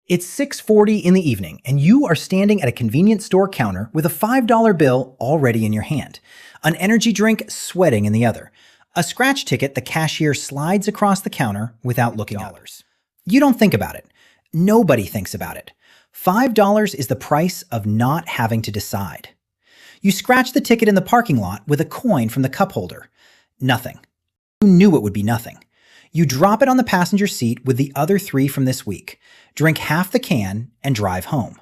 It's 6:40 in the evening, and you are standing at a convenience store counter with a $5 bill already in your hand, an energy drink sweating in the other, a scratch ticket the cashier slides across the counter without looking up. You don't think about it. Nobody thinks about it. $5 is the price of not having to decide. You scratch the ticket in the parking lot with a coin from the cup holder. Nothing. You knew it would be nothing. You drop it on the passenger seat with the other 3 from this week, drink half the can, and drive home.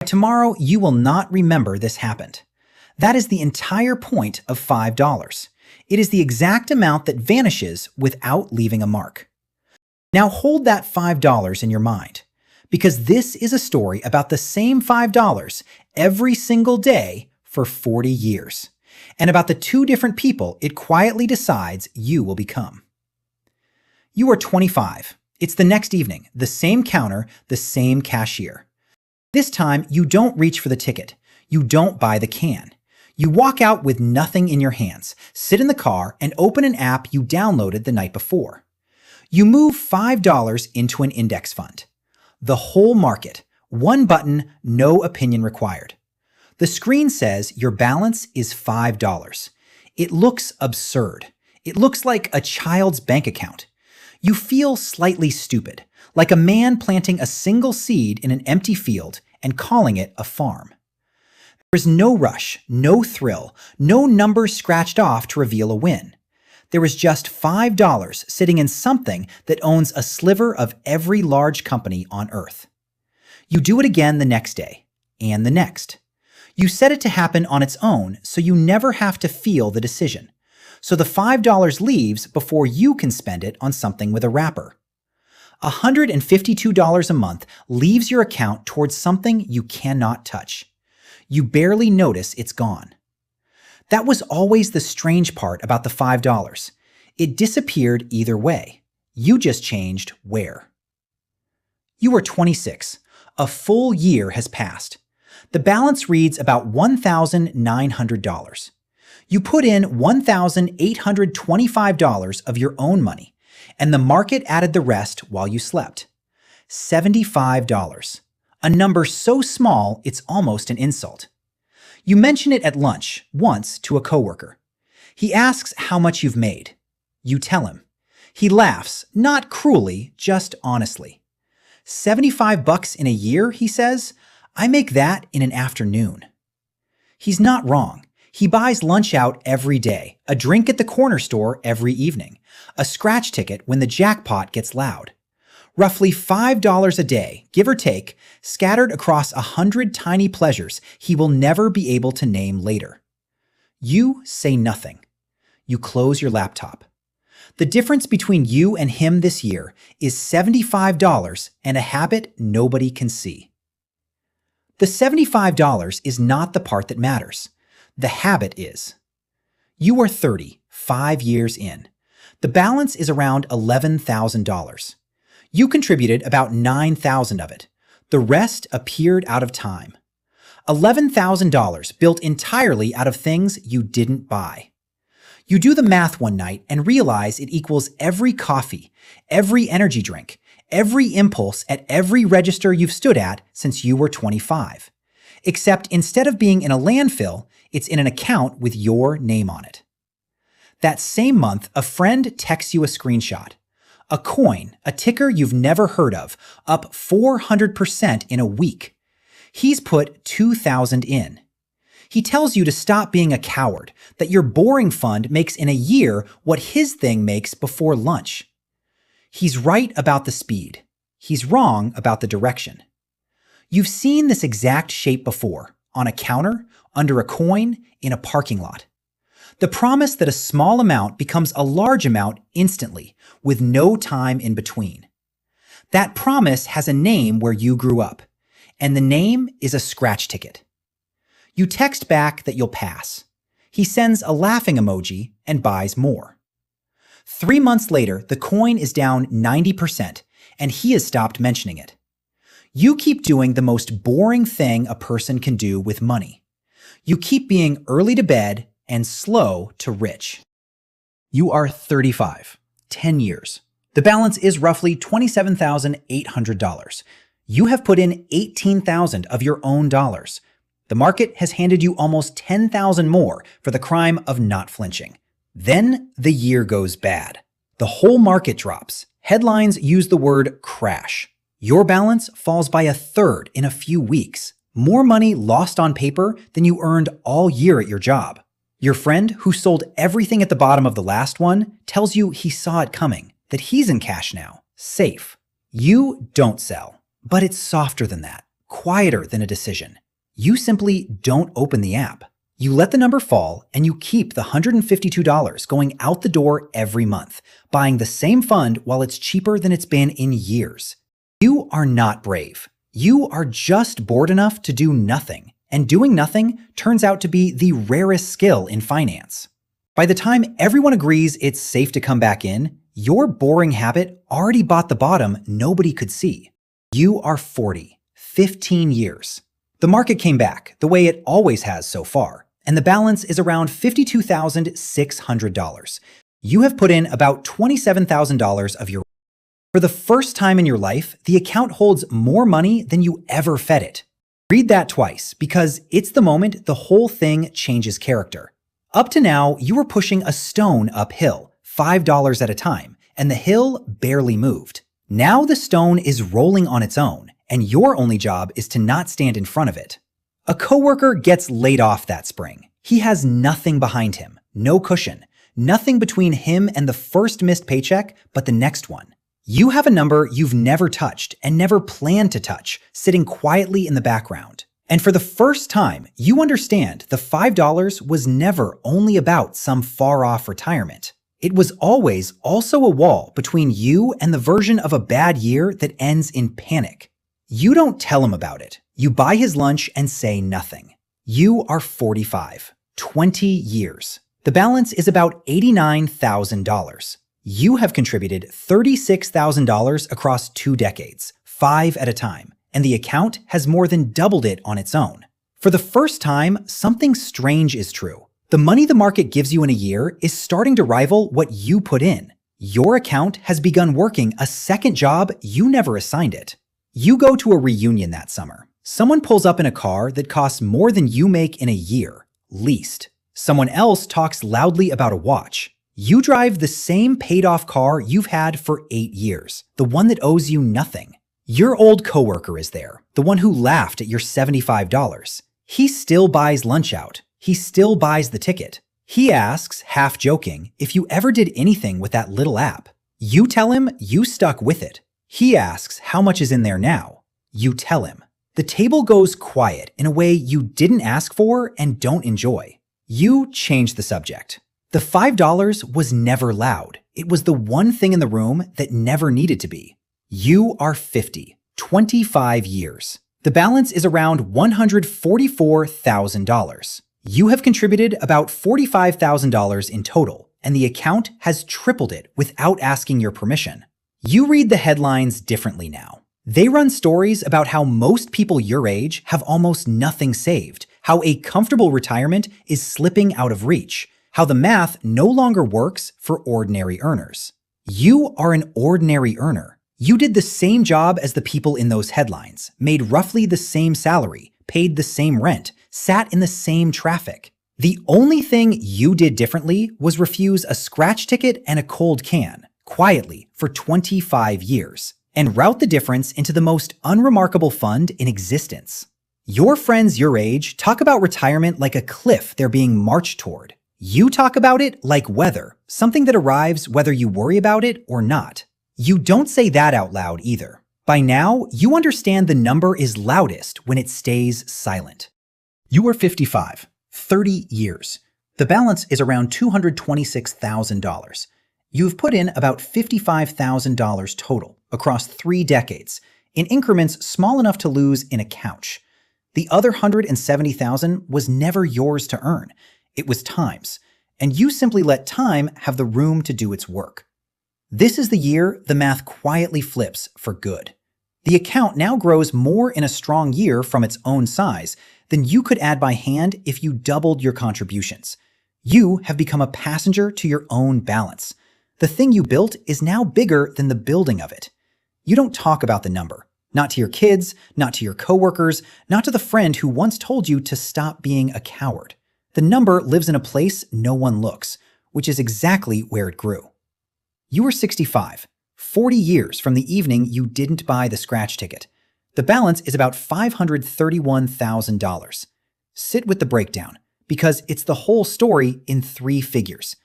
Tomorrow, you will not remember this happened. That is the entire point of $5. It is the exact amount that vanishes without leaving a mark. Now hold that $5 in your mind, because this is a story about the same $5 every single day for 40 years, and about the 2 different people it quietly decides you will become. You are 25. It's the next evening, the same counter, the same cashier. This time, you don't reach for the ticket. You don't buy the can. You walk out with nothing in your hands, sit in the car, and open an app you downloaded the night before. You move $5 into an index fund. The whole market. One button, no opinion required. The screen says your balance is $5. It looks absurd. It looks like a child's bank account. You feel slightly stupid, like a man planting a single seed in an empty field and calling it a farm. There is no rush, no thrill, no numbers scratched off to reveal a win. There is just $5 sitting in something that owns a sliver of every large company on Earth. You do it again the next day, and the next. You set it to happen on its own so you never have to feel the decision. So the $5 leaves before you can spend it on something with a wrapper. $152 a month leaves your account towards something you cannot touch. You barely notice it's gone. That was always the strange part about the $5. It disappeared either way. You just changed where. You are 26. A full year has passed. The balance reads about $1,900. You put in $1,825 of your own money, and the market added the rest while you slept. $75. A number so small it's almost an insult. You mention it at lunch once to a coworker. He asks how much you've made. You tell him. He laughs, not cruelly, just honestly. $75 in a year, he says. I make that in an afternoon. He's not wrong. He buys lunch out every day, a drink at the corner store every evening, a scratch ticket when the jackpot gets loud. Roughly $5 a day, give or take, scattered across 100 tiny pleasures he will never be able to name later. You say nothing. You close your laptop. The difference between you and him this year is $75 and a habit nobody can see. The $75 is not the part that matters. The habit is. You are 30, 5 years in. The balance is around $11,000. You contributed about $9,000 of it. The rest appeared out of time. $11,000 built entirely out of things you didn't buy. You do the math one night and realize it equals every coffee, every energy drink, every impulse at every register you've stood at since you were 25. Except instead of being in a landfill, it's in an account with your name on it. That same month, a friend texts you a screenshot. A coin, a ticker you've never heard of, up 400% in a week. He's put $2,000 in. He tells you to stop being a coward, that your boring fund makes in a year what his thing makes before lunch. He's right about the speed. He's wrong about the direction. You've seen this exact shape before, on a counter, under a coin, in a parking lot. The promise that a small amount becomes a large amount instantly, with no time in between. That promise has a name where you grew up, and the name is a scratch ticket. You text back that you'll pass. He sends a laughing emoji and buys more. 3 months later, the coin is down 90%, and he has stopped mentioning it. You keep doing the most boring thing a person can do with money. You keep being early to bed and slow to rich. You are 35, 10 years. The balance is roughly $27,800. You have put in 18,000 of your own dollars. The market has handed you almost 10,000 more for the crime of not flinching. Then the year goes bad. The whole market drops. Headlines use the word crash. Your balance falls by a third in a few weeks. More money lost on paper than you earned all year at your job. Your friend who sold everything at the bottom of the last one tells you he saw it coming, that he's in cash now, safe. You don't sell, but it's softer than that, quieter than a decision. You simply don't open the app. You let the number fall and you keep the $152 going out the door every month, buying the same fund while it's cheaper than it's been in years. You are not brave. You are just bored enough to do nothing, and doing nothing turns out to be the rarest skill in finance. By the time everyone agrees it's safe to come back in, your boring habit already bought the bottom nobody could see. You are 40, 15 years. The market came back the way it always has so far, and the balance is around $52,600. You have put in about $27,000 of your. For the first time in your life, the account holds more money than you ever fed it. Read that twice, because it's the moment the whole thing changes character. Up to now, you were pushing a stone uphill, $5 at a time, and the hill barely moved. Now the stone is rolling on its own, and your only job is to not stand in front of it. A coworker gets laid off that spring. He has nothing behind him, no cushion, nothing between him and the first missed paycheck but the next one. You have a number you've never touched and never planned to touch, sitting quietly in the background. And for the first time, you understand the $5 was never only about some far-off retirement. It was always also a wall between you and the version of a bad year that ends in panic. You don't tell him about it. You buy his lunch and say nothing. You are 45, 20 years. The balance is about $89,000. You have contributed $36,000 across 2 decades, 5 at a time, and the account has more than doubled it on its own. For the first time, something strange is true. The money the market gives you in a year is starting to rival what you put in. Your account has begun working a second job you never assigned it. You go to a reunion that summer. Someone pulls up in a car that costs more than you make in a year, leased. Someone else talks loudly about a watch. You drive the same paid-off car you've had for 8 years, the one that owes you nothing. Your old coworker is there, the one who laughed at your $75. He still buys lunch out. He still buys the ticket. He asks, half joking, if you ever did anything with that little app. You tell him you stuck with it. He asks how much is in there now. You tell him. The table goes quiet in a way you didn't ask for and don't enjoy. You change the subject. The $5 was never loud. It was the one thing in the room that never needed to be. You are 50, 25 years. The balance is around $144,000. You have contributed about $45,000 in total, and the account has tripled it without asking your permission. You read the headlines differently now. They run stories about how most people your age have almost nothing saved, how a comfortable retirement is slipping out of reach, how the math no longer works for ordinary earners. You are an ordinary earner. You did the same job as the people in those headlines, made roughly the same salary, paid the same rent, sat in the same traffic. The only thing you did differently was refuse a scratch ticket and a cold can, quietly, for 25 years, and route the difference into the most unremarkable fund in existence. Your friends your age talk about retirement like a cliff they're being marched toward. You talk about it like weather, something that arrives whether you worry about it or not. You don't say that out loud either. By now, you understand the number is loudest when it stays silent. You are 55, 30 years. The balance is around $226,000. You've put in about $55,000 total across 3 decades, in increments small enough to lose in a couch. The other $170,000 was never yours to earn. It was time's, and you simply let time have the room to do its work. This is the year the math quietly flips for good. The account now grows more in a strong year from its own size than you could add by hand if you doubled your contributions. You have become a passenger to your own balance. The thing you built is now bigger than the building of it. You don't talk about the number. Not to your kids, not to your coworkers, not to the friend who once told you to stop being a coward. The number lives in a place no one looks, which is exactly where it grew. You were 65, 40 years from the evening you didn't buy the scratch ticket. The balance is about $531,000. Sit with the breakdown, because it's the whole story in 3 figures.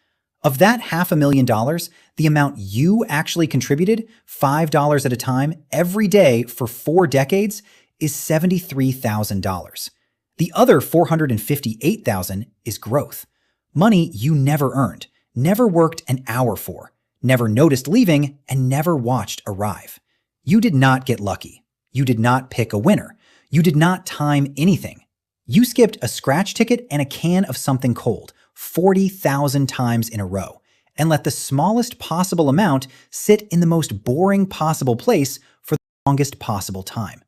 Of that $500,000, the amount you actually contributed, $5 at a time, every day for 4 decades, is $73,000. The other $458,000 is growth. Money you never earned, never worked an hour for, never noticed leaving, and never watched arrive. You did not get lucky. You did not pick a winner. You did not time anything. You skipped a scratch ticket and a can of something cold 40,000 times in a row, and let the smallest possible amount sit in the most boring possible place for the longest possible time.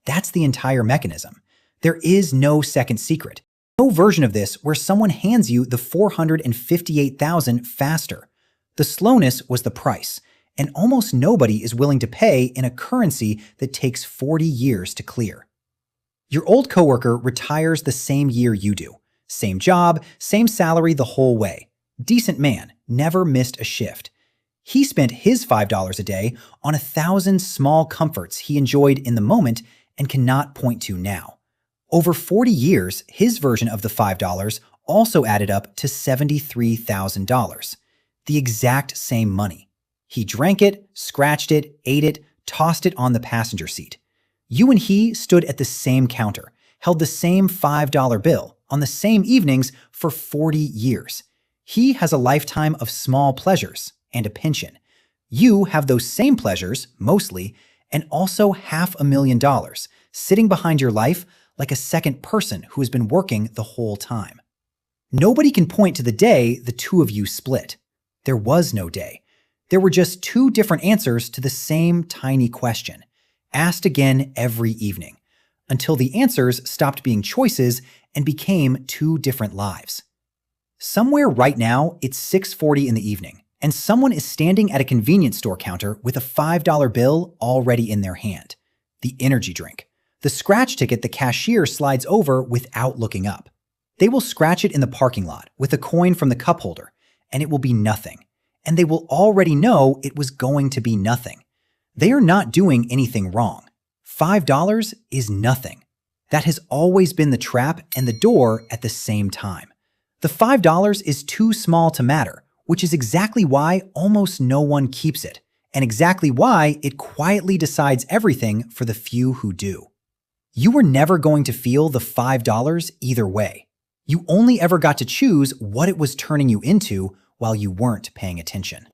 That's the entire mechanism. There is no second secret. No version of this where someone hands you the $458,000 faster. The slowness was the price, and almost nobody is willing to pay in a currency that takes 40 years to clear. Your old coworker retires the same year you do. Same job, same salary the whole way. Decent man, never missed a shift. He spent his $5 a day on 1,000 small comforts he enjoyed in the moment and cannot point to now. Over 40 years, his version of the $5 also added up to $73,000. The exact same money. He drank it, scratched it, ate it, tossed it on the passenger seat. You and he stood at the same counter, held the same $5 bill on the same evenings for 40 years. He has a lifetime of small pleasures and a pension. You have those same pleasures, mostly, and also $500,000 sitting behind your life like a second person who has been working the whole time. Nobody can point to the day the two of you split. There was no day. There were just 2 different answers to the same tiny question, asked again every evening, until the answers stopped being choices and became 2 different lives. Somewhere right now, it's 6:40 in the evening, and someone is standing at a convenience store counter with a $5 bill already in their hand. The energy drink. The scratch ticket the cashier slides over without looking up. They will scratch it in the parking lot with a coin from the cup holder, and it will be nothing. And they will already know it was going to be nothing. They are not doing anything wrong. $5 is nothing. That has always been the trap and the door at the same time. The $5 is too small to matter, which is exactly why almost no one keeps it, and exactly why it quietly decides everything for the few who do. You were never going to feel the $5 either way. You only ever got to choose what it was turning you into while you weren't paying attention.